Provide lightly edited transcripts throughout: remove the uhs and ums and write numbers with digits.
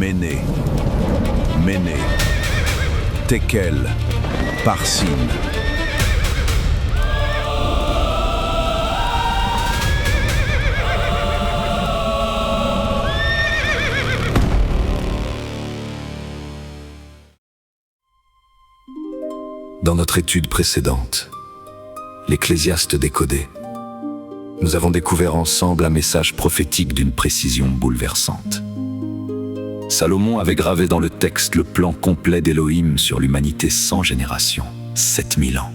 Méné, Méné, Tekel, Parsin. Dans notre étude précédente, l'Ecclésiaste décodé, nous avons découvert ensemble un message prophétique d'une précision bouleversante. Salomon avait gravé dans le texte le plan complet d'Élohim sur l'humanité sans génération, 7000 ans.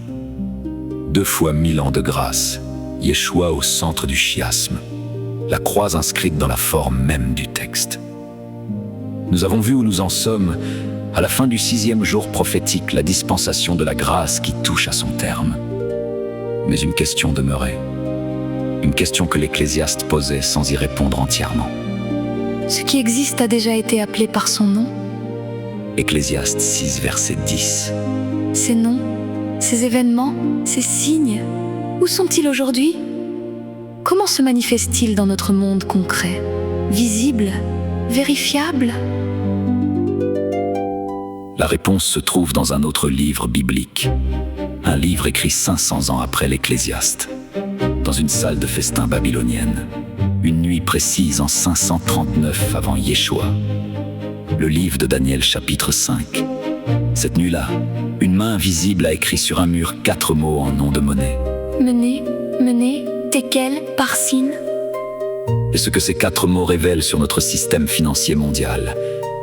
2 fois 1000 ans de grâce, Yeshua au centre du chiasme, la croix inscrite dans la forme même du texte. Nous avons vu où nous en sommes à la fin du 6e jour prophétique, la dispensation de la grâce qui touche à son terme. Mais une question demeurait. Une question que l'Ecclésiaste posait sans y répondre entièrement. Ce qui existe a déjà été appelé par son nom. Ecclésiaste 6, verset 10. Ces noms, ces événements, ces signes, où sont-ils aujourd'hui? Comment se manifestent-ils dans notre monde concret? Visible? Vérifiable? La réponse se trouve dans un autre livre biblique. Un livre écrit 500 ans après l'Ecclésiaste, dans une salle de festin babylonienne, une nuit précise en 539 avant Yeshua. Le livre de Daniel chapitre 5. Cette nuit-là, une main invisible a écrit sur un mur 4 mots en nom de monnaie. Méné, Méné, Tekel, Parsin. Et ce que ces 4 mots révèlent sur notre système financier mondial,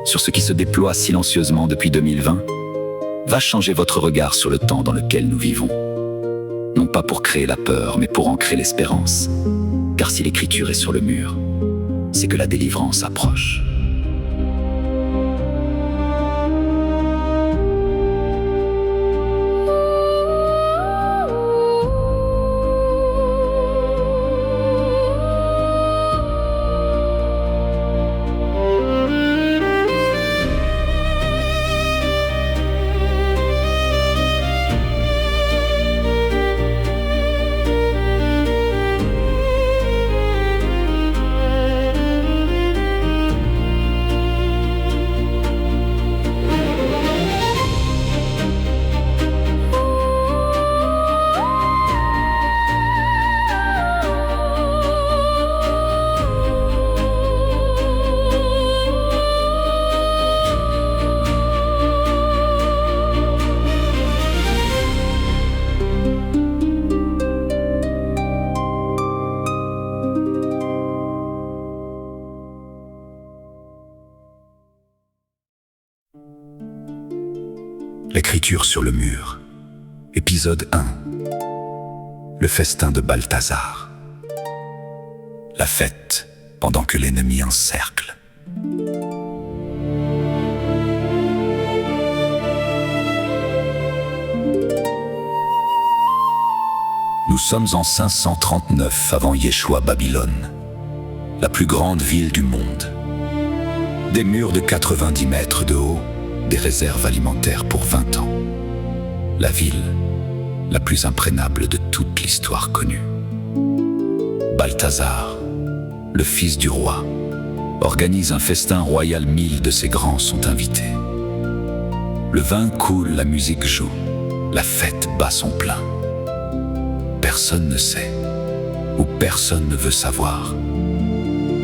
sur ce qui se déploie silencieusement depuis 2020, va changer votre regard sur le temps dans lequel nous vivons. Non pas pour créer la peur, mais pour ancrer l'espérance. Car si l'écriture est sur le mur, c'est que la délivrance approche. L'écriture sur le mur. Épisode 1. Le festin de Balthazar. La fête pendant que l'ennemi encercle. Nous sommes en 539 avant Yeshua Babylone, la plus grande ville du monde. Des murs de 90 mètres de haut, des réserves alimentaires pour 20 ans. La ville la plus imprégnable de toute l'histoire connue. Balthazar, le fils du roi, organise un festin royal. 1000 de ses grands sont invités. Le vin coule, la musique joue, la fête bat son plein. Personne ne sait, ou personne ne veut savoir,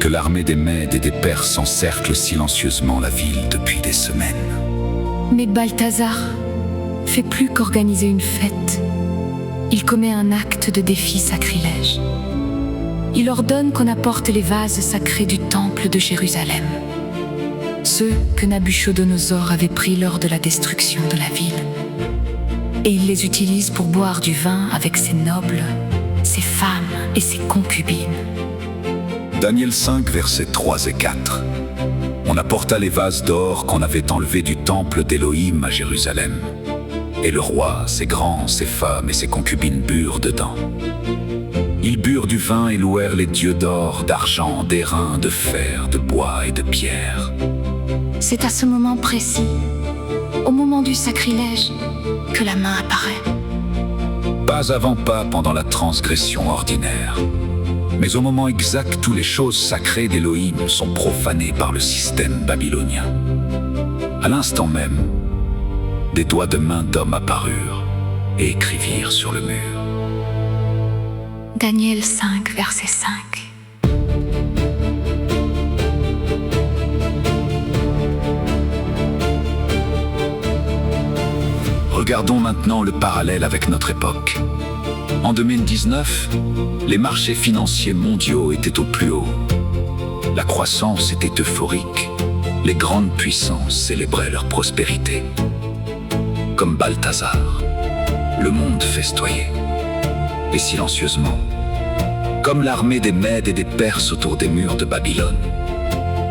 que l'armée des Mèdes et des Perses encercle silencieusement la ville depuis des semaines. Mais Balthazar fait plus qu'organiser une fête. Il commet un acte de défi sacrilège. Il ordonne qu'on apporte les vases sacrés du temple de Jérusalem, ceux que Nabuchodonosor avait pris lors de la destruction de la ville. Et il les utilise pour boire du vin avec ses nobles, ses femmes et ses concubines. Daniel 5, versets 3 et 4. On apporta les vases d'or qu'on avait enlevés du temple d'Élohim à Jérusalem. Et le roi, ses grands, ses femmes et ses concubines burent dedans. Ils burent du vin et louèrent les dieux d'or, d'argent, d'airain, de fer, de bois et de pierre. C'est à ce moment précis, au moment du sacrilège, que la main apparaît. Pas avant pas pendant la transgression ordinaire. Mais au moment exact où les choses sacrées d'Élohim sont profanées par le système babylonien, à l'instant même, des doigts de main d'hommes apparurent et écrivirent sur le mur. Daniel 5, verset 5. Regardons maintenant le parallèle avec notre époque. En 2019, les marchés financiers mondiaux étaient au plus haut. La croissance était euphorique. Les grandes puissances célébraient leur prospérité. Comme Balthazar, le monde festoyait. Et silencieusement, comme l'armée des Mèdes et des Perses autour des murs de Babylone,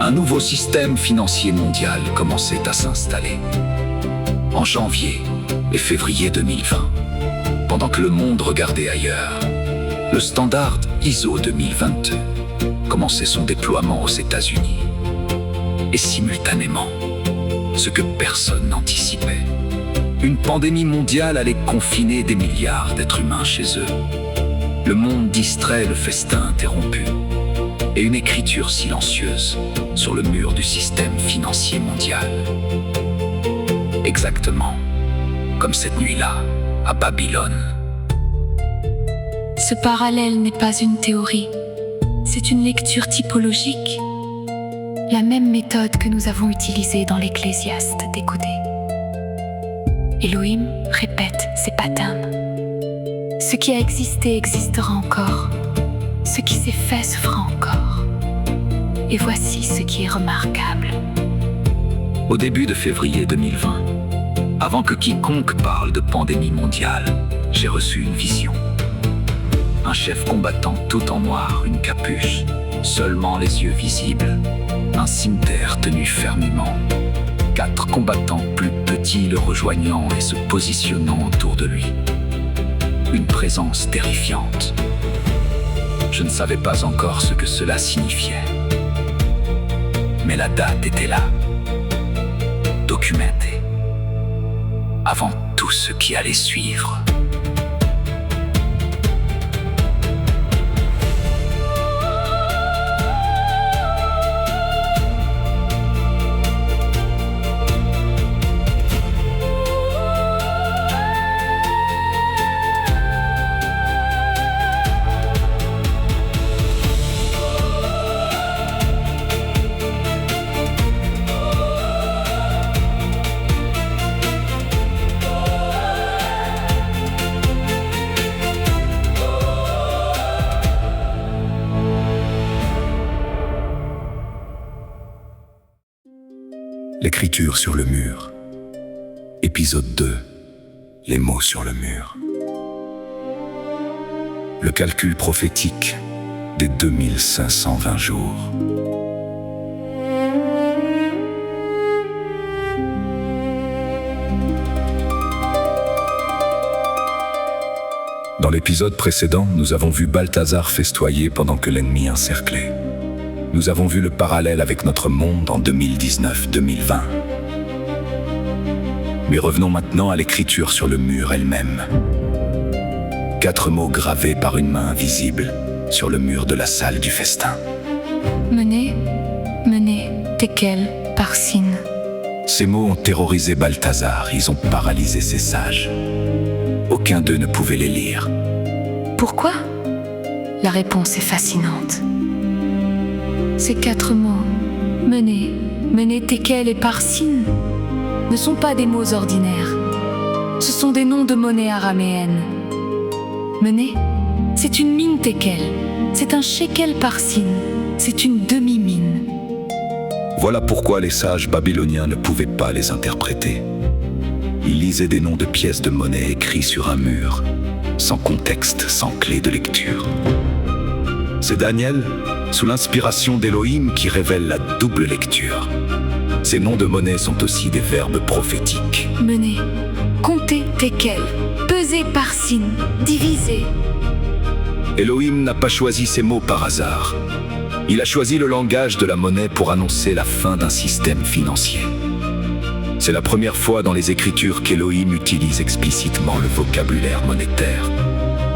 un nouveau système financier mondial commençait à s'installer. En janvier et février 2020, pendant que le monde regardait ailleurs, le standard ISO 2022 commençait son déploiement aux États-Unis. Et simultanément, ce que personne n'anticipait, une pandémie mondiale allait confiner des milliards d'êtres humains chez eux. Le monde distrait, le festin interrompu, et une écriture silencieuse sur le mur du système financier mondial. Exactement comme cette nuit-là, à Babylone. Ce parallèle n'est pas une théorie, c'est une lecture typologique. La même méthode que nous avons utilisée dans l'Ecclésiaste décodé. Elohim répète ses patterns. Ce qui a existé existera encore. Ce qui s'est fait se fera encore. Et voici ce qui est remarquable. Au début de février 2020, avant que quiconque parle de pandémie mondiale, j'ai reçu une vision. Un chef combattant tout en noir, une capuche, seulement les yeux visibles, un cimetière tenu fermement, 4 combattants plus petits le rejoignant et se positionnant autour de lui. Une présence terrifiante. Je ne savais pas encore ce que cela signifiait. Mais la date était là, documentée. Avant tout ce qui allait suivre. L'écriture sur le mur. Épisode 2. Les mots sur le mur. Le calcul prophétique des 2520 jours. Dans l'épisode précédent, nous avons vu Balthazar festoyer pendant que l'ennemi encerclait. Nous avons vu le parallèle avec notre monde en 2019-2020. Mais revenons maintenant à l'écriture sur le mur elle-même. 4 mots gravés par une main invisible sur le mur de la salle du festin. Mené, Tekel, Parsin. Ces mots ont terrorisé Balthazar, ils ont paralysé ses sages. Aucun d'eux ne pouvait les lire. Pourquoi? La réponse est fascinante. Ces 4 mots, Mené, Tekel et Parsin, ne sont pas des mots ordinaires. Ce sont des noms de monnaie araméenne. Mené, c'est une mine Tekel. C'est un shekel Parsin. C'est une demi-mine. Voilà pourquoi les sages babyloniens ne pouvaient pas les interpréter. Ils lisaient des noms de pièces de monnaie écrits sur un mur, sans contexte, sans clé de lecture. C'est Daniel, sous l'inspiration d'Élohim, qui révèle la double lecture. Ces noms de monnaie sont aussi des verbes prophétiques. Mené, compter, Tekel, peser, Parsin, diviser. Élohim n'a pas choisi ces mots par hasard. Il a choisi le langage de la monnaie pour annoncer la fin d'un système financier. C'est la première fois dans les Écritures qu'Élohim utilise explicitement le vocabulaire monétaire.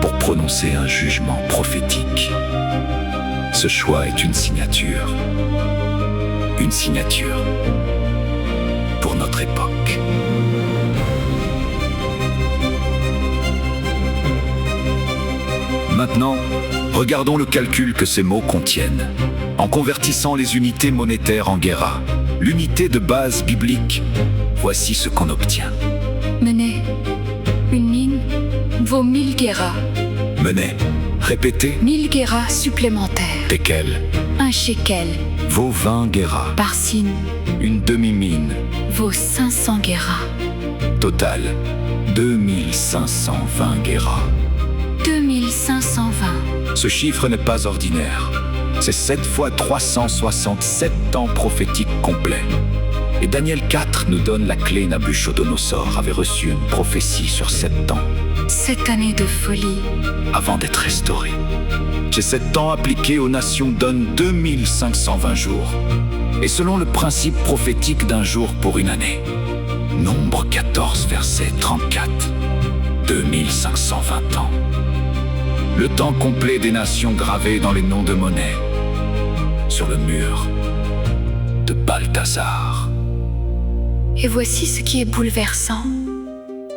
pour prononcer un jugement prophétique. Ce choix est une signature. Une signature pour notre époque. Maintenant, regardons le calcul que ces mots contiennent. En convertissant les unités monétaires en guéra, l'unité de base biblique, voici ce qu'on obtient. Menez, une mine vaut 1000 guéras. Menez, répétez, 1000 guéras supplémentaires. tekel, Un shekel vaut 20 guéras. par signe Une demi-mine, vaut 500 guéras. total, 2520 guéras. 2520. Ce chiffre n'est pas ordinaire. C'est 7 fois 367 temps prophétiques complets. Et Daniel 4 nous donne la clé. Nabuchodonosor avait reçu une prophétie sur 7 temps Cette année de folie, avant d'être restauré. Ces 7 temps appliqués aux nations donnent 2520 jours. Et selon le principe prophétique d'un jour pour une année, Nombre 14, verset 34, 2520 ans. Le temps complet des nations gravées dans les noms de monnaie sur le mur de Balthazar. et voici ce qui est bouleversant.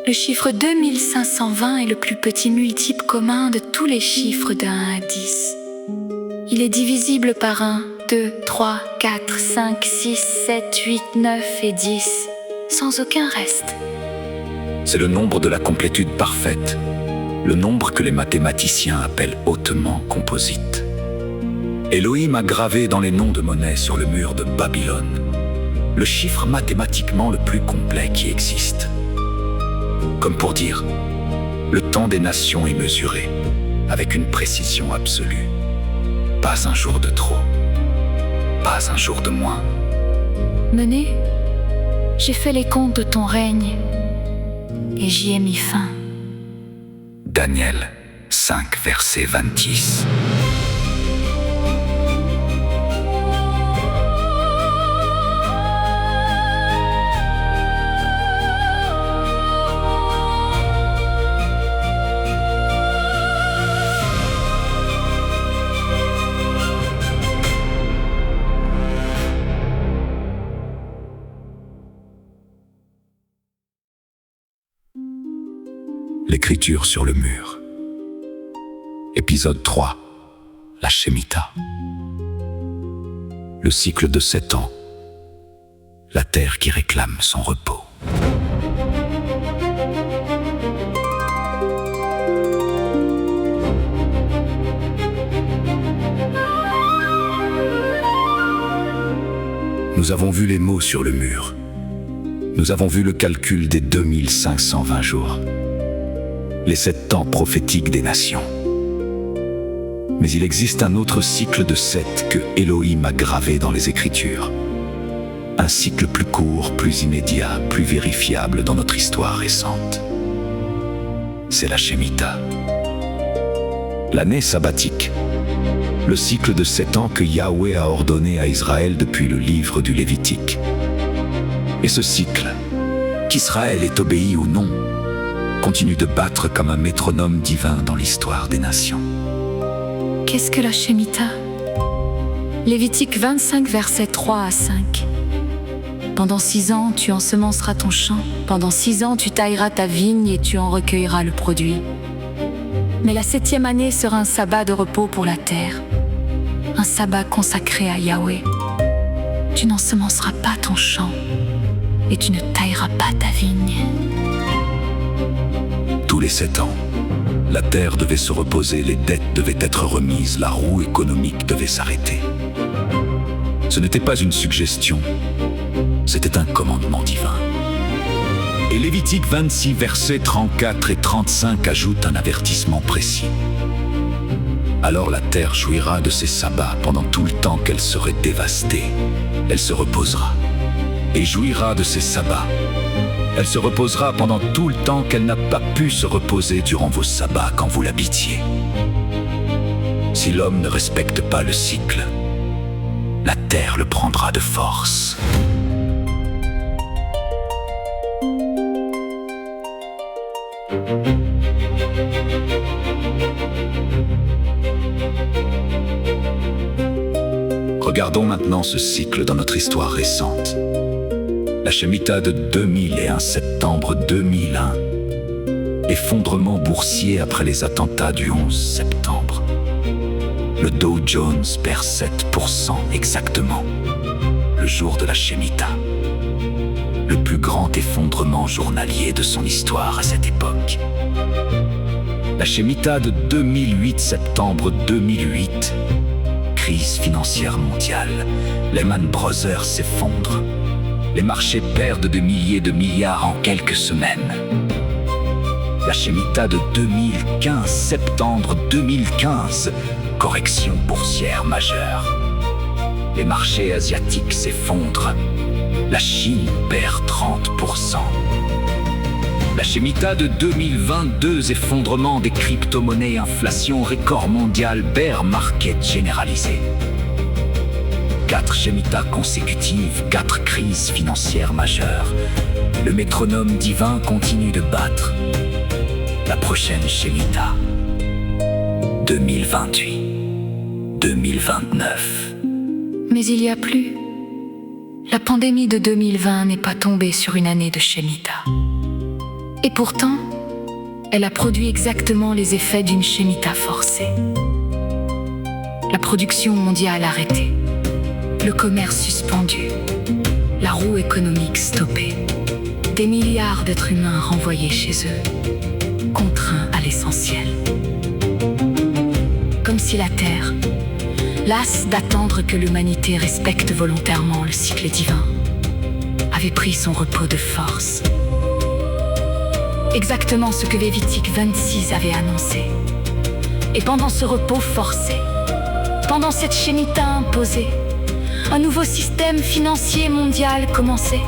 Le chiffre 2520 est le plus petit multiple commun de tous les chiffres de 1 à 10. Il est divisible par 1, 2, 3, 4, 5, 6, 7, 8, 9 et 10, sans aucun reste. C'est le nombre de la complétude parfaite, le nombre que les mathématiciens appellent hautement composite. Elohim a gravé dans les noms de monnaie sur le mur de Babylone le chiffre mathématiquement le plus complet qui existe. Comme pour dire, le temps des nations est mesuré avec une précision absolue. Pas un jour de trop, pas un jour de moins. Menez, j'ai fait les comptes de ton règne et j'y ai mis fin. Daniel 5, verset 26. L'écriture sur le mur. Épisode 3. La Shemitah. Le cycle de 7 ans. La terre qui réclame son repos. Nous avons vu les mots sur le mur. Nous avons vu le calcul des 2520 jours. Les 7 temps prophétiques des nations. Mais il existe un autre cycle de 7 que Elohim a gravé dans les Écritures. Un cycle plus court, plus immédiat, plus vérifiable dans notre histoire récente. C'est la Shemitah. L'année sabbatique. Le cycle de 7 ans que Yahweh a ordonné à Israël depuis le livre du Lévitique. Et ce cycle, qu'Israël ait obéi ou non, continue de battre comme un métronome divin dans l'histoire des nations. Qu'est-ce que la Shemitah? Lévitique 25, versets 3 à 5. Pendant 6 ans, tu ensemenceras ton champ. Pendant 6 ans, tu tailleras ta vigne et tu en recueilleras le produit. Mais la 7e année sera un sabbat de repos pour la terre. Un sabbat consacré à Yahweh. Tu n'ensemenceras pas ton champ et tu ne tailleras pas ta vigne. Tous les 7 ans, la terre devait se reposer, les dettes devaient être remises, la roue économique devait s'arrêter. Ce n'était pas une suggestion, c'était un commandement divin. Et Lévitique 26, versets 34 et 35 ajoute un avertissement précis. Alors la terre jouira de ses sabbats pendant tout le temps qu'elle serait dévastée. Elle se reposera et jouira de ses sabbats. Elle se reposera pendant tout le temps qu'elle n'a pas pu se reposer durant vos sabbats quand vous l'habitiez. Si l'homme ne respecte pas le cycle, la terre le prendra de force. Regardons maintenant ce cycle dans notre histoire récente. La Shemitah de 2001, septembre 2001. Effondrement boursier après les attentats du 11 septembre. Le Dow Jones perd 7% exactement, le jour de la Shemitah. Le plus grand effondrement journalier de son histoire à cette époque. La Shemitah de 2008, septembre 2008. Crise financière mondiale. Lehman Brothers s'effondre. Les marchés perdent des milliers de milliards en quelques semaines. La Shemitah de 2015, septembre 2015. Correction boursière majeure. Les marchés asiatiques s'effondrent. La Chine perd 30%. La Shemitah de 2022, effondrement des crypto-monnaies, inflation, record mondial, bear market généralisé. 4 Shemitahs consécutives, 4 crises financières majeures. Le métronome divin continue de battre. La prochaine Shemitah, 2028, 2029. Mais il y a plus. La pandémie de 2020 n'est pas tombée sur une année de Shemitah. Et pourtant, elle a produit exactement les effets d'une Shemitah forcée. La production mondiale arrêtée, le commerce suspendu, la roue économique stoppée, des milliards d'êtres humains renvoyés chez eux, contraints à l'essentiel. Comme si la Terre, lasse d'attendre que l'humanité respecte volontairement le cycle divin, avait pris son repos de force. Exactement ce que Lévitique 26 avait annoncé. Et pendant ce repos forcé, pendant cette Shemitah imposée, un nouveau système financier mondial commençait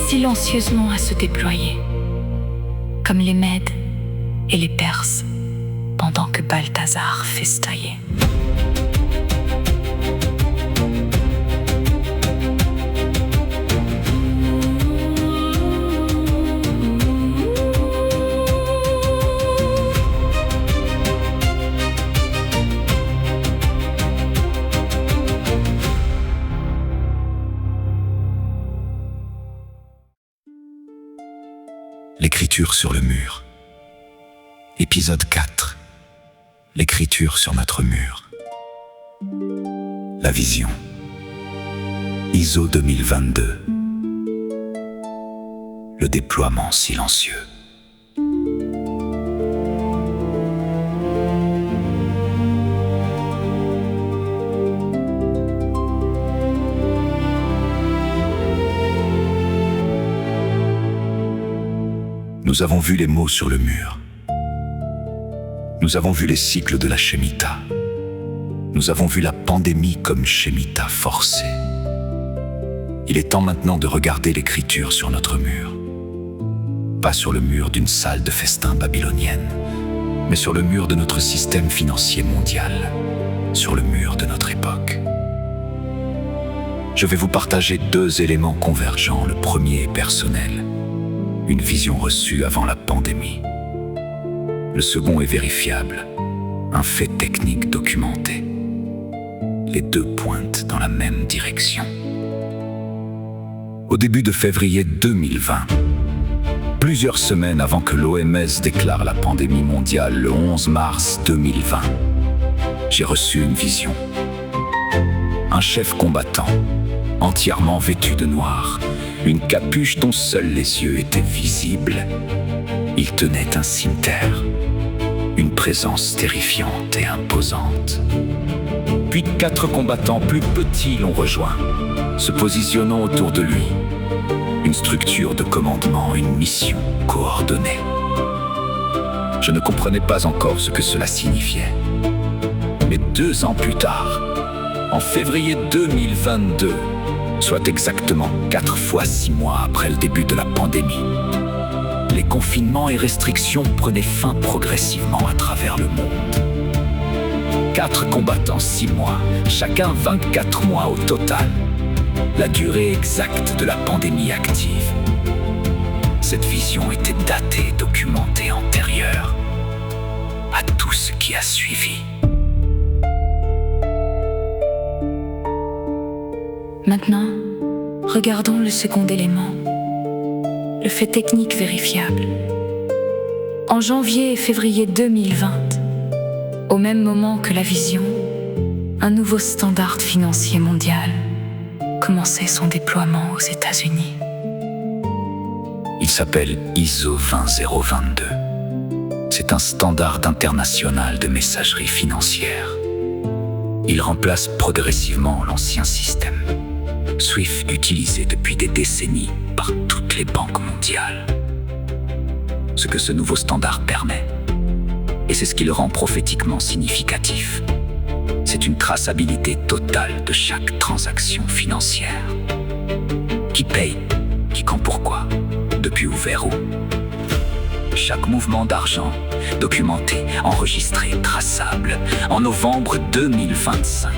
silencieusement à se déployer, comme les Mèdes et les Perses, pendant que Balthazar festoyait. L'écriture sur le mur. Épisode 4. L'écriture sur notre mur. La vision. ISO 2022. Le déploiement silencieux. Nous avons vu les mots sur le mur. Nous avons vu les cycles de la Shemitah. Nous avons vu la pandémie comme Shemitah forcée. Il est temps maintenant de regarder l'écriture sur notre mur. Pas sur le mur d'une salle de festin babylonienne, mais sur le mur de notre système financier mondial, sur le mur de notre époque. Je vais vous partager 2 éléments convergents. Le premier est personnel. Une vision reçue avant la pandémie. Le second est vérifiable, un fait technique documenté. Les 2 pointent dans la même direction. Au début de février 2020, plusieurs semaines avant que l'OMS déclare la pandémie mondiale le 11 mars 2020, j'ai reçu une vision. Un chef combattant, entièrement vêtu de noir, une capuche dont seuls les yeux étaient visibles. Il tenait un cimeterre, une présence terrifiante et imposante. Puis 4 combattants plus petits l'ont rejoint, se positionnant autour de lui. Une structure de commandement, une mission coordonnée. Je ne comprenais pas encore ce que cela signifiait. Mais 2 ans plus tard, en février 2022, soit exactement 4 fois 6 mois après le début de la pandémie, les confinements et restrictions prenaient fin progressivement à travers le monde. 4 combattants, 6 mois, chacun 24 mois au total. La durée exacte de la pandémie active. Cette vision était datée, documentée, antérieure à tout ce qui a suivi. Maintenant, regardons le second élément, le fait technique vérifiable. En janvier et février 2020, au même moment que la vision, un nouveau standard financier mondial commençait son déploiement aux États-Unis. Il s'appelle ISO 20022. C'est un standard international de messagerie financière. Il remplace progressivement l'ancien système SWIFT utilisé depuis des décennies par toutes les banques mondiales. Ce que ce nouveau standard permet, et c'est ce qui le rend prophétiquement significatif, c'est une traçabilité totale de chaque transaction financière. Qui paye, qui quand pourquoi, depuis où vers où. Chaque mouvement d'argent, documenté, enregistré, traçable, en novembre 2025.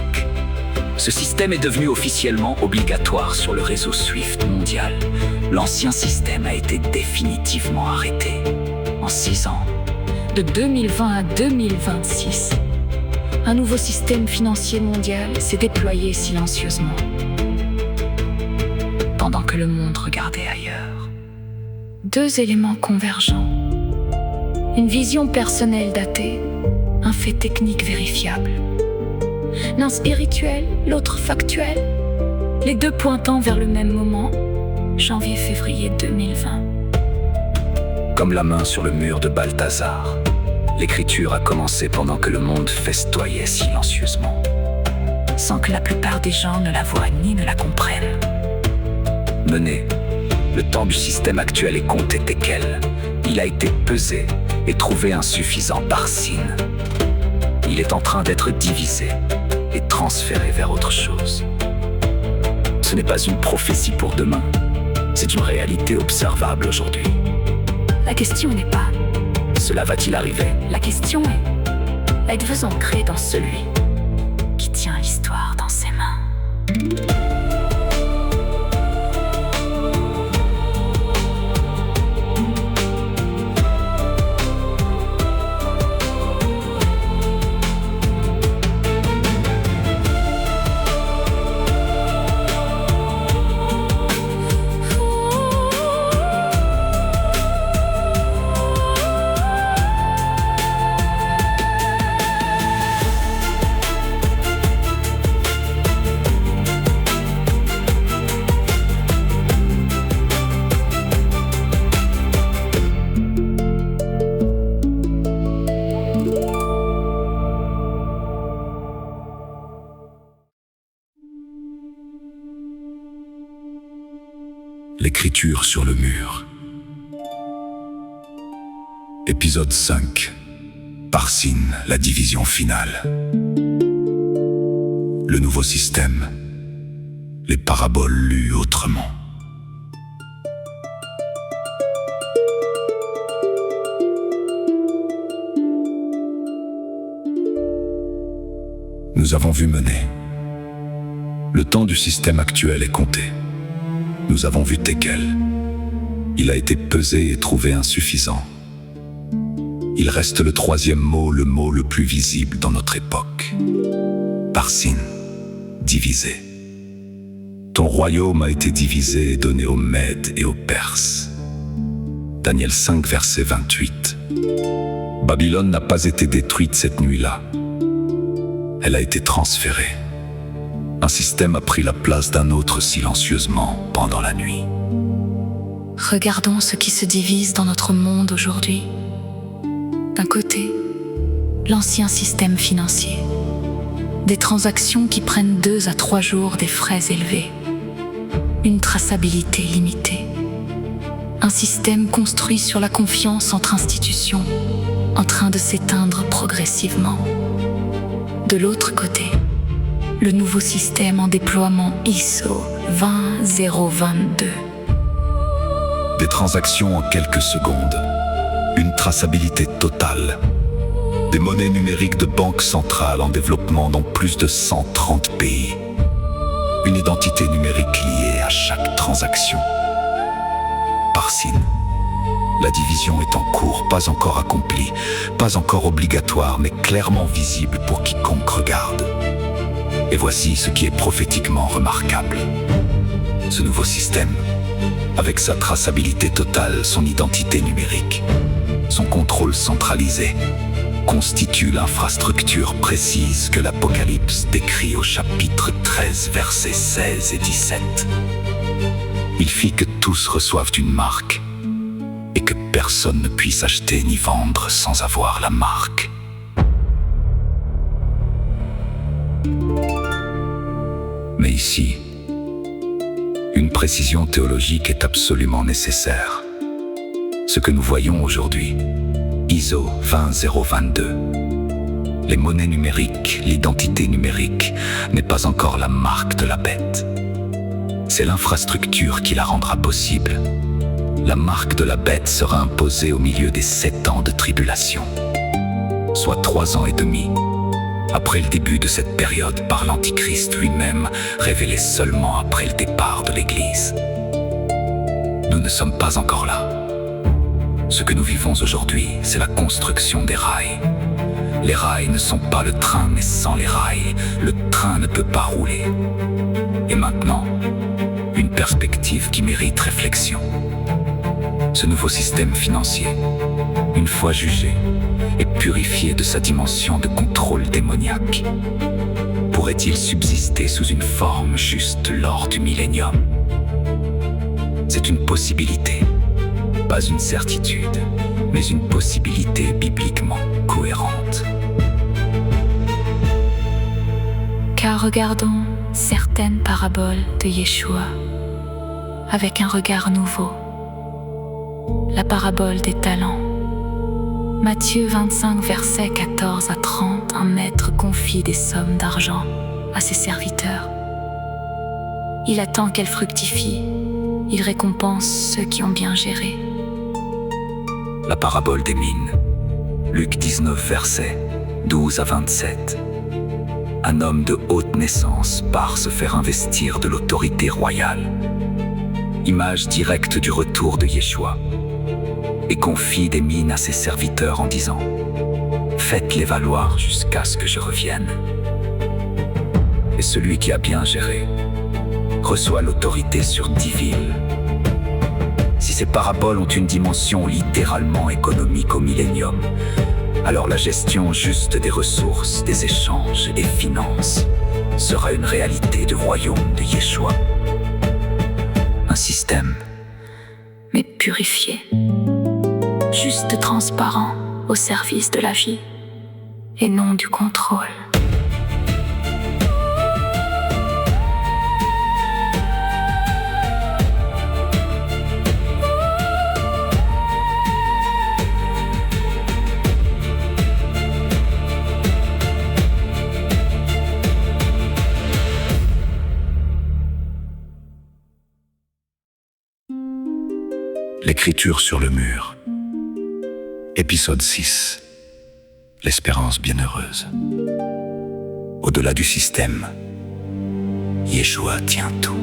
Ce système est devenu officiellement obligatoire sur le réseau SWIFT mondial. L'ancien système a été définitivement arrêté en 6 ans. De 2020 à 2026, un nouveau système financier mondial s'est déployé silencieusement, pendant que le monde regardait ailleurs. 2 éléments convergents. Une vision personnelle datée, un fait technique vérifiable. L'un spirituel, l'autre factuel. Les 2 pointant vers le même moment, janvier-février 2020. Comme la main sur le mur de Balthazar, l'écriture a commencé pendant que le monde festoyait silencieusement, sans que la plupart des gens ne la voient ni ne la comprennent. Mené, le temps du système actuel est compté Tekel. Il a été pesé et trouvé insuffisant par Sin. Il est en train d'être divisé et transféré vers autre chose. Ce n'est pas une prophétie pour demain, c'est une réalité observable aujourd'hui. La question n'est pas « Cela va-t-il arriver ?» La question est « Êtes-vous ancré dans celui qui tient l'histoire dans ses mains ?» L'écriture sur le mur. Épisode 5. Par Sin, la division finale. Le nouveau système. Les paraboles lues autrement. Nous avons vu mener. Le temps du système actuel est compté. Nous avons vu Tekel. Il a été pesé et trouvé insuffisant. Il reste le 3e mot, le mot le plus visible dans notre époque. Par Sin, divisé. Ton royaume a été divisé et donné aux Mèdes et aux Perses. Daniel 5, verset 28. Babylone n'a pas été détruite cette nuit-là. Elle a été transférée. Un système a pris la place d'un autre silencieusement pendant la nuit. Regardons ce qui se divise dans notre monde aujourd'hui. D'un côté, l'ancien système financier. Des transactions qui prennent 2 à 3 jours, des frais élevés. Une traçabilité limitée. Un système construit sur la confiance entre institutions, en train de s'éteindre progressivement. De l'autre côté, le nouveau système en déploiement ISO 20022. Des transactions en quelques secondes. Une traçabilité totale. Des monnaies numériques de banques centrales en développement dans plus de 130 pays. Une identité numérique liée à chaque transaction. Par Sin, la division est en cours, pas encore accomplie, pas encore obligatoire, mais clairement visible pour quiconque regarde. Et voici ce qui est prophétiquement remarquable. Ce nouveau système, avec sa traçabilité totale, son identité numérique, son contrôle centralisé, constitue l'infrastructure précise que l'Apocalypse décrit au chapitre 13, versets 16 et 17. Il fit que tous reçoivent une marque, et que personne ne puisse acheter ni vendre sans avoir la marque. Mais ici, une précision théologique est absolument nécessaire. Ce que nous voyons aujourd'hui, ISO 20022, les monnaies numériques, l'identité numérique, n'est pas encore la marque de la bête. C'est l'infrastructure qui la rendra possible. La marque de la bête sera imposée au milieu des 7 ans de tribulation, soit 3 ans et demi, après le début de cette période par l'Antichrist lui-même, révélé seulement après le départ de l'Église. Nous ne sommes pas encore là. Ce que nous vivons aujourd'hui, c'est la construction des rails. Les rails ne sont pas le train, mais sans les rails, le train ne peut pas rouler. Et maintenant, une perspective qui mérite réflexion. Ce nouveau système financier, une fois jugé et purifié de sa dimension de contrôle démoniaque, pourrait-il subsister sous une forme juste lors du millénium? C'est une possibilité, pas une certitude, mais une possibilité bibliquement cohérente. Car regardons certaines paraboles de Yeshua avec un regard nouveau. La parabole des talents. Matthieu 25, versets 14 à 30, un maître confie des sommes d'argent à ses serviteurs. Il attend qu'elles fructifient. Il récompense ceux qui ont bien géré. La parabole des mines. Luc 19, versets 12 à 27. Un homme de haute naissance part se faire investir de l'autorité royale. Image directe du retour de Yeshua. Et confie des mines à ses serviteurs en disant « Faites-les valoir jusqu'à ce que je revienne. » Et celui qui a bien géré reçoit l'autorité sur 10 villes. Si ces paraboles ont une dimension littéralement économique au millénium, alors la gestion juste des ressources, des échanges et des finances sera une réalité du royaume de Yeshua. Un système, mais purifié, juste transparent au service de la vie et non du contrôle. L'écriture sur le mur. Épisode 6. L'espérance bienheureuse. Au-delà du système, Yeshua tient tout.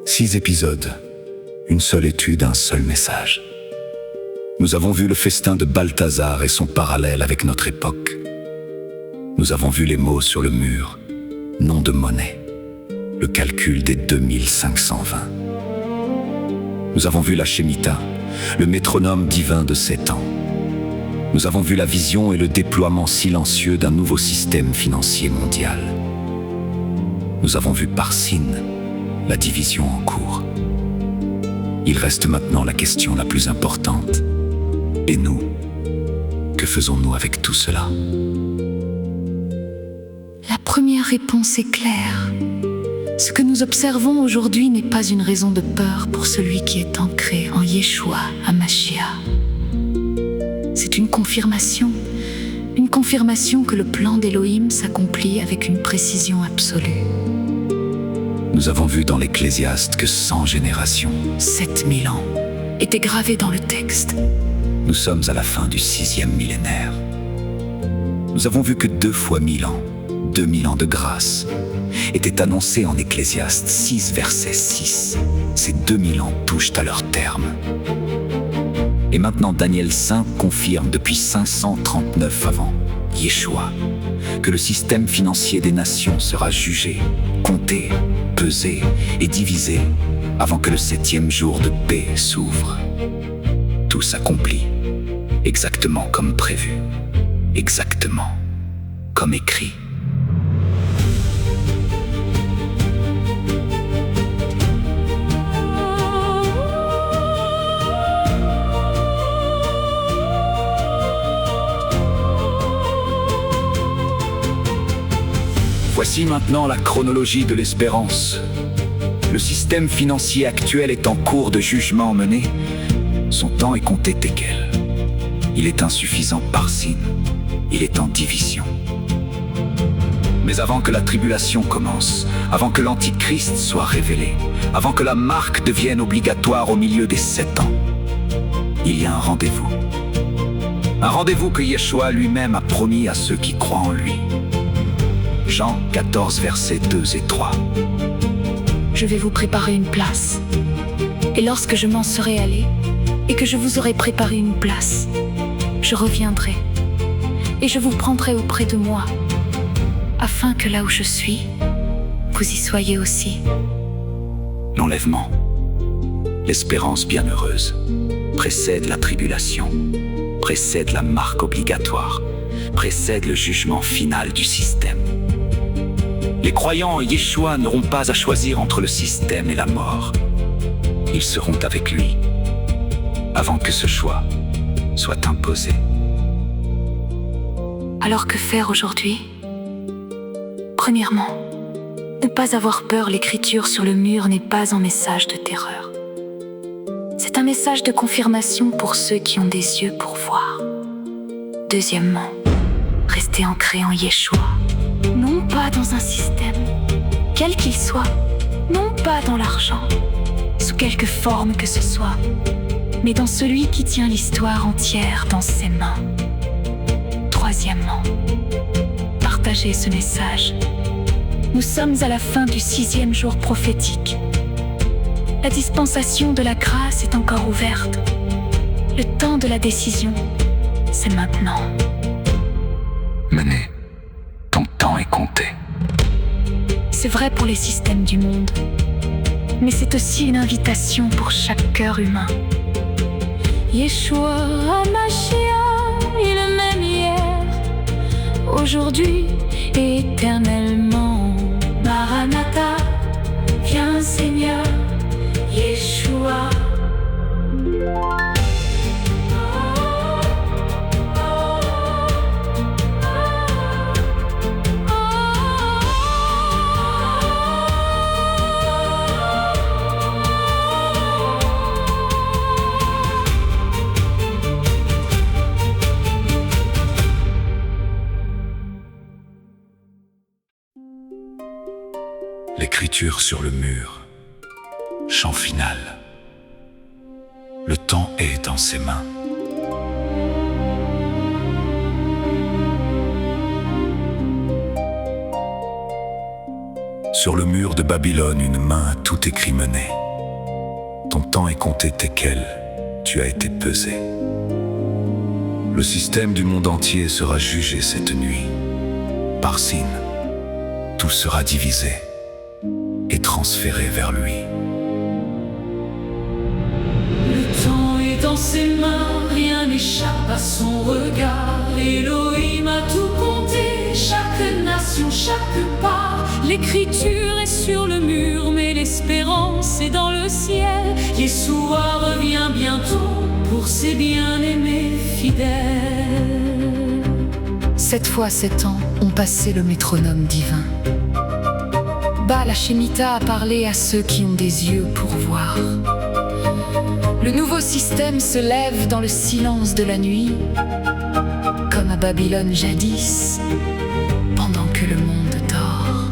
Six épisodes, une seule étude, un seul message. Nous avons vu le festin de Balthazar et son parallèle avec notre époque. Nous avons vu les mots sur le mur, nom de monnaie, le calcul des 2520. Nous avons vu la Shemitah, le métronome divin de 7 ans. Nous avons vu la vision et le déploiement silencieux d'un nouveau système financier mondial. Nous avons vu Parsin, la division en cours. Il reste maintenant la question la plus importante. Et nous, que faisons-nous avec tout cela? La première réponse est claire. Ce que nous observons aujourd'hui n'est pas une raison de peur pour celui qui est ancré en Yeshua HaMashiach. C'est une confirmation que le plan d'Élohim s'accomplit avec une précision absolue. Nous avons vu dans l'Ecclésiaste que 100 générations, 7000 ans, étaient gravés dans le texte. Nous sommes à la fin du 6e millénaire. Nous avons vu que 2 fois 1000 ans, 2000 ans de grâce, était annoncé en Ecclésiaste 6, verset 6. Ces 2000 ans touchent à leur terme. Et maintenant Daniel 5 confirme depuis 539 avant Yeshua que le système financier des nations sera jugé, compté, pesé et divisé avant que le 7e jour de paix s'ouvre. Tout s'accomplit exactement comme prévu, exactement comme écrit. Voici maintenant la chronologie de l'espérance. Le système financier actuel est en cours de jugement mené. Son temps est compté Tekel. Il est insuffisant Parsin. Il est en division. Mais avant que la tribulation commence, avant que l'Antichrist soit révélé, avant que la marque devienne obligatoire au milieu des 7 ans, il y a un rendez-vous. Un rendez-vous que Yeshua lui-même a promis à ceux qui croient en lui. Jean 14, versets 2 et 3. Je vais vous préparer une place. Et lorsque je m'en serai allé, et que je vous aurai préparé une place, je reviendrai, et je vous prendrai auprès de moi, afin que là où je suis, vous y soyez aussi. L'enlèvement, l'espérance bienheureuse, précède la tribulation, précède la marque obligatoire, précède le jugement final du système. Les croyants en Yeshua n'auront pas à choisir entre le système et la mort. Ils seront avec lui, avant que ce choix soit imposé. Alors que faire aujourd'hui? Premièrement, ne pas avoir peur, l'écriture sur le mur n'est pas un message de terreur. C'est un message de confirmation pour ceux qui ont des yeux pour voir. Deuxièmement, rester ancré en Yeshua. Non pas dans un système, quel qu'il soit, non pas dans l'argent, sous quelque forme que ce soit, mais dans celui qui tient l'histoire entière dans ses mains. Troisièmement, partagez ce message. Nous sommes à la fin du 6e jour prophétique. La dispensation de la grâce est encore ouverte. Le temps de la décision, c'est maintenant. Menez, ton temps est compté. C'est vrai pour les systèmes du monde, mais c'est aussi une invitation pour chaque cœur humain. Yeshua HaMashiach, il est même hier, aujourd'hui et éternellement. Maranatha, viens Seigneur, Yeshua. L'écriture sur le mur. Chant final. Le temps est dans ses mains. Sur le mur de Babylone, une main a tout écrit mené. Ton temps est compté Tekel, tu as été pesé. Le système du monde entier sera jugé cette nuit. Parsin, tout sera divisé et transféré vers lui. Le temps est dans ses mains, rien n'échappe à son regard. Elohim a tout compté, chaque nation, chaque pas. L'écriture est sur le mur, mais l'espérance est dans le ciel. Yeshua revient bientôt pour ses bien-aimés fidèles. 7 fois 7 ans ont passé le métronome divin. Baal Hashemita a parlé à ceux qui ont des yeux pour voir. Le nouveau système se lève dans le silence de la nuit, comme à Babylone jadis, pendant que le monde dort.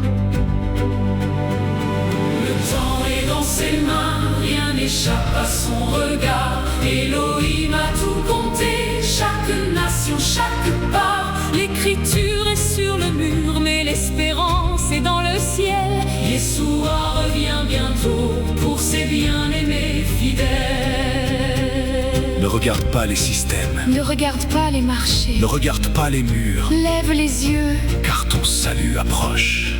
Le temps est dans ses mains, rien n'échappe à son regard. Elohim a tout compté, chaque nation, chaque part. L'écriture est sur le mur, mais l'espérance Ne regarde pas les systèmes, Ne regarde pas les marchés. ne regarde pas les murs, Lève les yeux. car ton salut approche.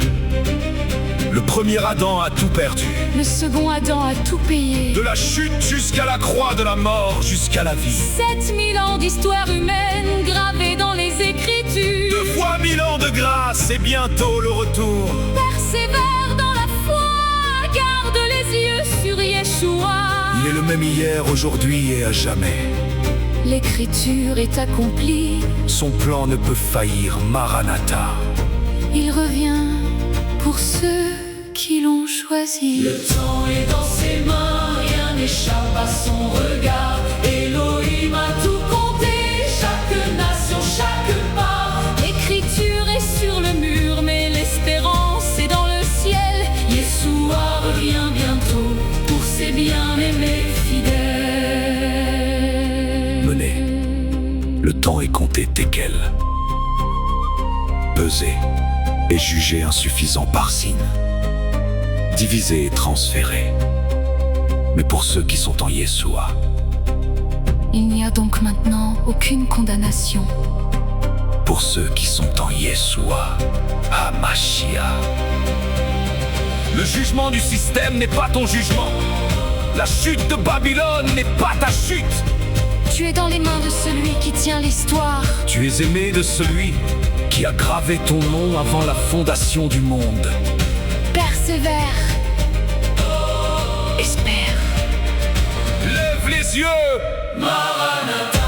Le premier Adam a tout perdu. Le second Adam a tout payé. De la chute jusqu'à la croix, de la mort jusqu'à la vie. 7000 ans d'histoire humaine gravés dans les Écritures. 2 fois 1000 ans de grâce et bientôt le retour. Persévère dans la foi, garde les yeux sur Yeshua. Il est le même hier, aujourd'hui et à jamais. L'écriture est accomplie. Son plan ne peut faillir, Maranatha. Il revient pour ceux qui l'ont choisi. Le temps est dans ses mains, rien n'échappe à son regard. Elohim a tout compté, chaque nation, chaque pas. L'écriture est sur le mur, mais l'espérance est dans le ciel. Yeshua revient bientôt pour ses bien-aimés fidèles. Menez, le temps est compté, Tekel. Pesé et jugé insuffisant par signe. Divisé et transféré. Mais pour ceux qui sont en Yeshua, Il n'y a donc maintenant aucune condamnation. pour ceux qui sont en Yeshua, Hamashiach. Le jugement du système n'est pas ton jugement. La chute de Babylone n'est pas ta chute. Tu es dans les mains de celui qui tient l'histoire. Tu es aimé de celui qui a gravé ton nom avant la fondation du monde. Persévère. Espère. Lève les yeux! Maranatha.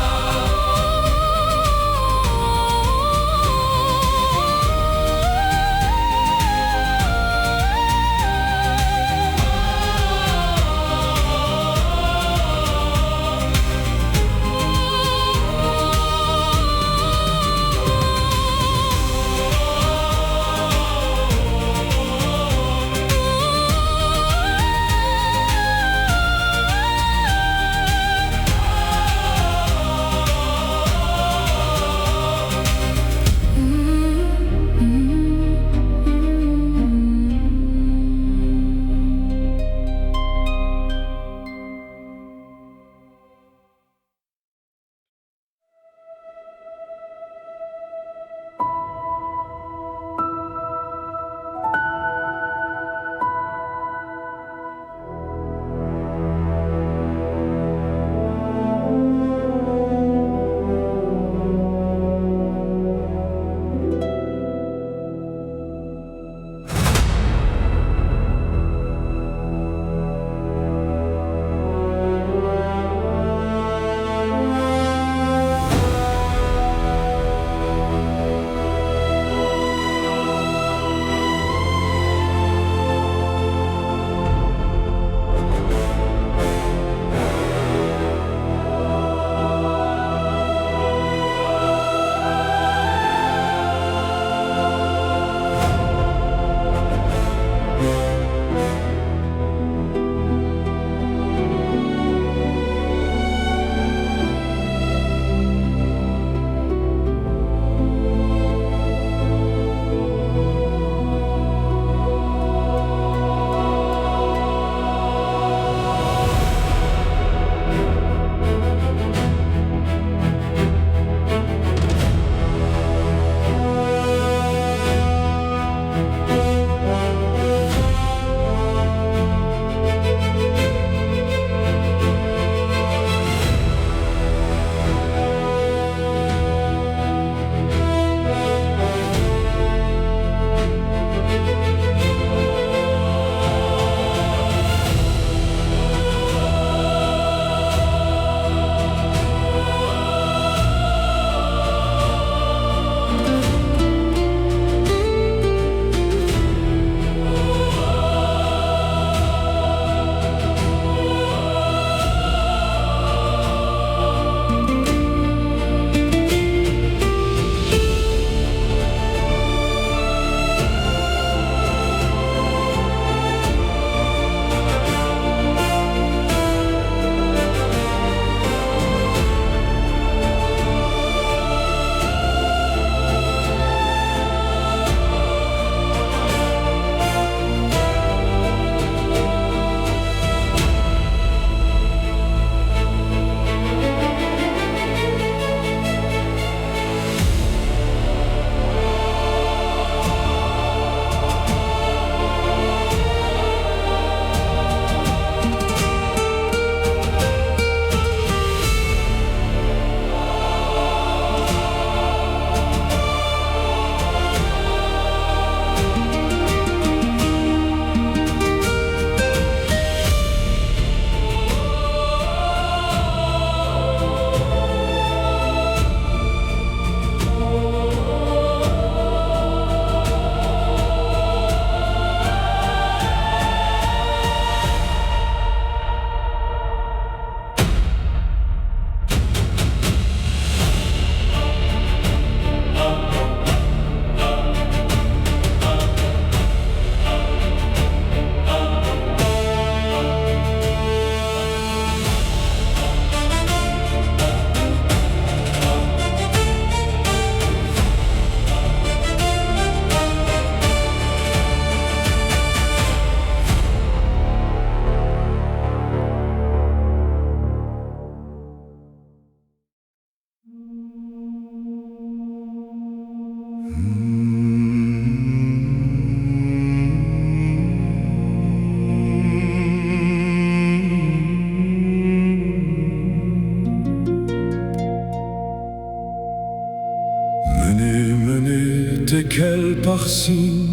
Tekel Parsim,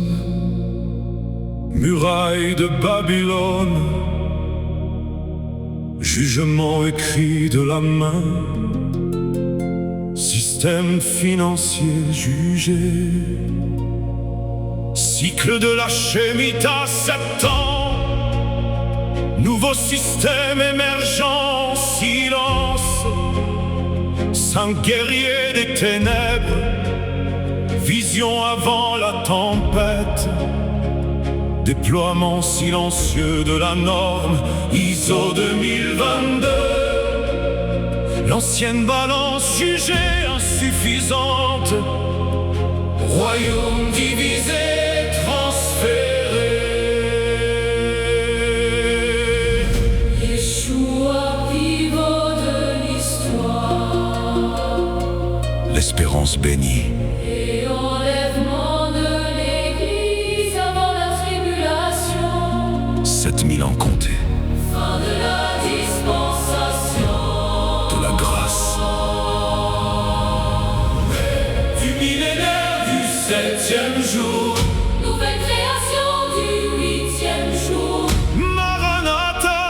muraille de Babylone, jugement écrit de la main, système financier jugé, cycle de la Shemitah 7 ans, nouveau système émergent, silence, 5 guerriers des ténèbres, vision avant la tempête, déploiement silencieux de la norme ISO 2022. L'ancienne balance jugée insuffisante, royaume divisé, transféré. Yeshua, pivot de l'histoire, L'espérance bénie. et enlèvement de l'Église avant la tribulation, 7000 ans comptés. fin de la dispensation, De la grâce. Du millénaire du 7e jour, nouvelle création du 8e jour. Maranatha.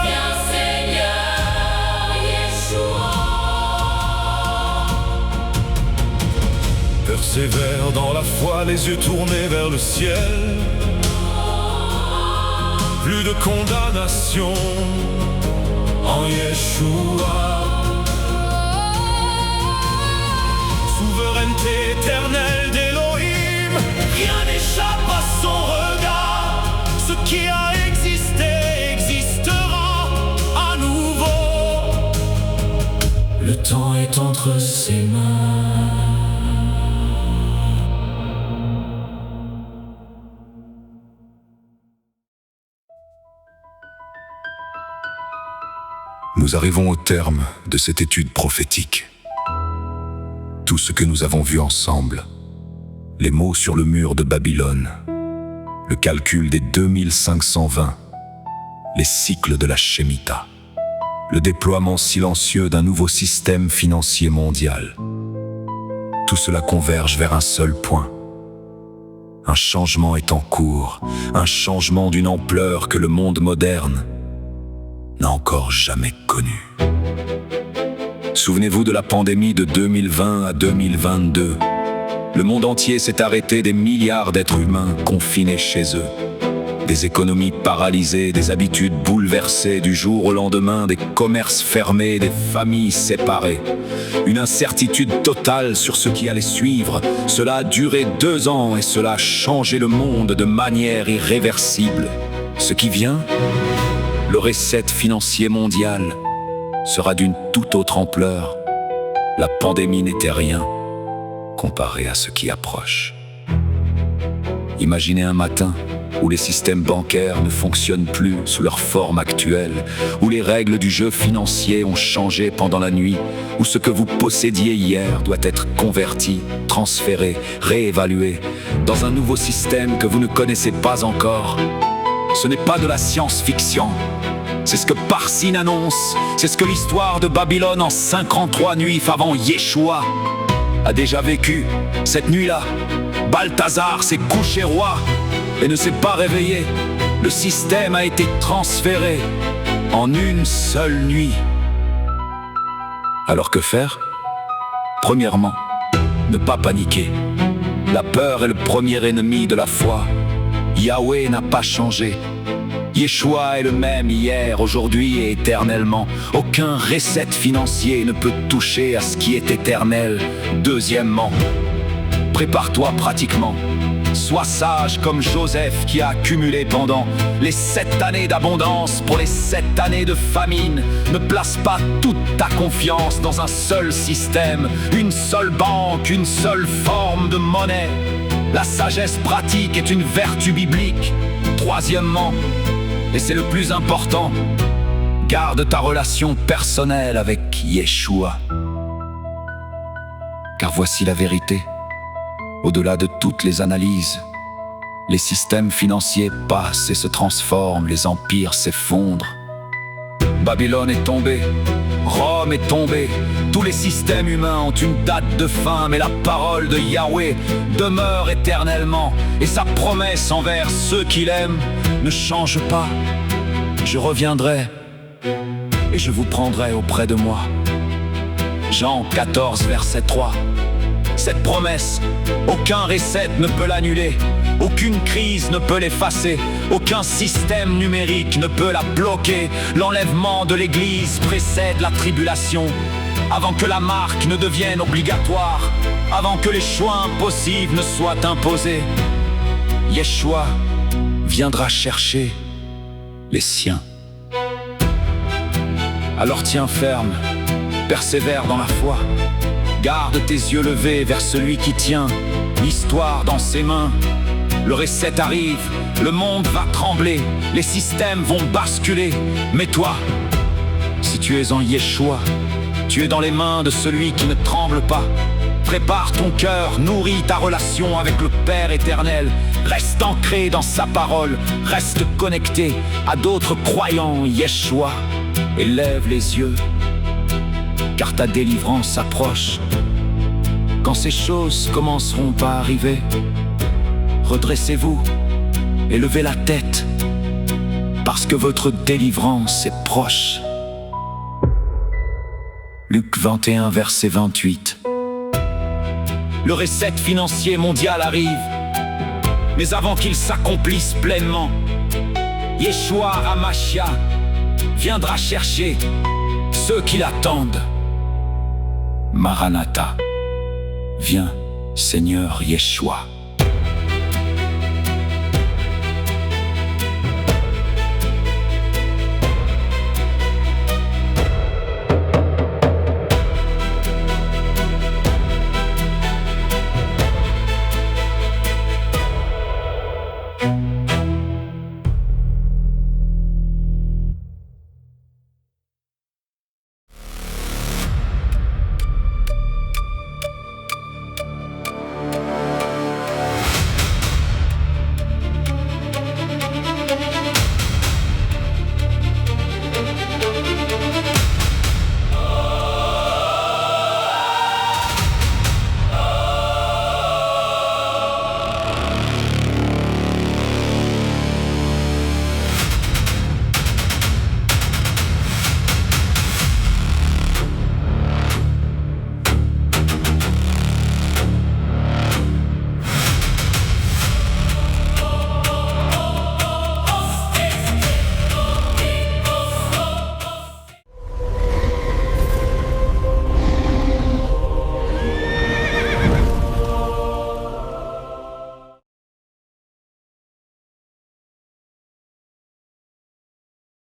Viens Seigneur Yeshua. Persévère dans la foi, les yeux tournés vers le ciel. Plus de condamnation en Yeshua. Souveraineté éternelle d'Élohim, rien n'échappe à son regard. Ce qui a existé existera à nouveau. Le temps est entre ses mains. Nous arrivons au terme de cette étude prophétique. Tout ce que nous avons vu ensemble, les mots sur le mur de Babylone, le calcul des 2520, les cycles de la Shemitah, le déploiement silencieux d'un nouveau système financier mondial. Tout cela converge vers un seul point. Un changement est en cours, un changement d'une ampleur que le monde moderne n'a encore jamais connu. Souvenez-vous de la pandémie de 2020 à 2022. Le monde entier s'est arrêté, des milliards d'êtres humains confinés chez eux. Des économies paralysées, des habitudes bouleversées du jour au lendemain, des commerces fermés, des familles séparées. Une incertitude totale sur ce qui allait suivre. Cela a duré 2 ans et cela a changé le monde de manière irréversible. Ce qui vient, le reset financier mondial, sera d'une toute autre ampleur. La pandémie n'était rien comparé à ce qui approche. Imaginez un matin où les systèmes bancaires ne fonctionnent plus sous leur forme actuelle, où les règles du jeu financier ont changé pendant la nuit, où ce que vous possédiez hier doit être converti, transféré, réévalué dans un nouveau système que vous ne connaissez pas encore. Ce n'est pas de la science-fiction. C'est ce que Parsin annonce, c'est ce que l'histoire de Babylone en 53 nuits avant Yeshua a déjà vécu. Cette nuit-là, Balthazar s'est couché roi et ne s'est pas réveillé. Le système a été transféré en une seule nuit. Alors que faire? Premièrement, ne pas paniquer. La peur est le premier ennemi de la foi. Yahweh n'a pas changé. Yeshua est le même hier, aujourd'hui et éternellement. Aucun reset financier ne peut toucher à ce qui est éternel. Deuxièmement, prépare-toi pratiquement. Sois sage comme Joseph qui a accumulé pendant les 7 années d'abondance pour les 7 années de famine. Ne place pas toute ta confiance dans un seul système, une seule banque, une seule forme de monnaie. La sagesse pratique est une vertu biblique. Troisièmement, et c'est le plus important, garde ta relation personnelle avec Yeshua. Car voici la vérité. Au-delà de toutes les analyses, les systèmes financiers passent et se transforment, les empires s'effondrent. Babylone est tombée, Rome est tombée, Tous les systèmes humains ont une date de fin, mais la parole de Yahweh demeure éternellement, et sa promesse envers ceux qui l'aiment ne change pas. Je reviendrai et je vous prendrai auprès de moi. Jean 14, verset 3. Cette promesse, aucun reset ne peut l'annuler, aucune crise ne peut l'effacer, aucun système numérique ne peut la bloquer. L'enlèvement de l'Église précède la tribulation, avant que la marque ne devienne obligatoire, avant que les choix impossibles ne soient imposés. Yeshua viendra chercher les siens. Alors tiens ferme, persévère dans la foi. Garde tes yeux levés vers celui qui tient l'histoire dans ses mains. Le reset arrive, le monde va trembler, les systèmes vont basculer. Mais toi, si tu es en Yeshua, tu es dans les mains de celui qui ne tremble pas. Prépare ton cœur, nourris ta relation avec le Père éternel. Reste ancré dans sa parole, reste connecté à d'autres croyants en Yeshua. Et lève les yeux, car ta délivrance approche. Quand ces choses commenceront à arriver, redressez-vous et levez la tête, parce que votre délivrance est proche. Luc 21, verset 28. Le reset financier mondial arrive, mais avant qu'il s'accomplisse pleinement, Yeshua HaMashiach viendra chercher ceux qui l'attendent. Maranatha, viens, Seigneur Yeshua.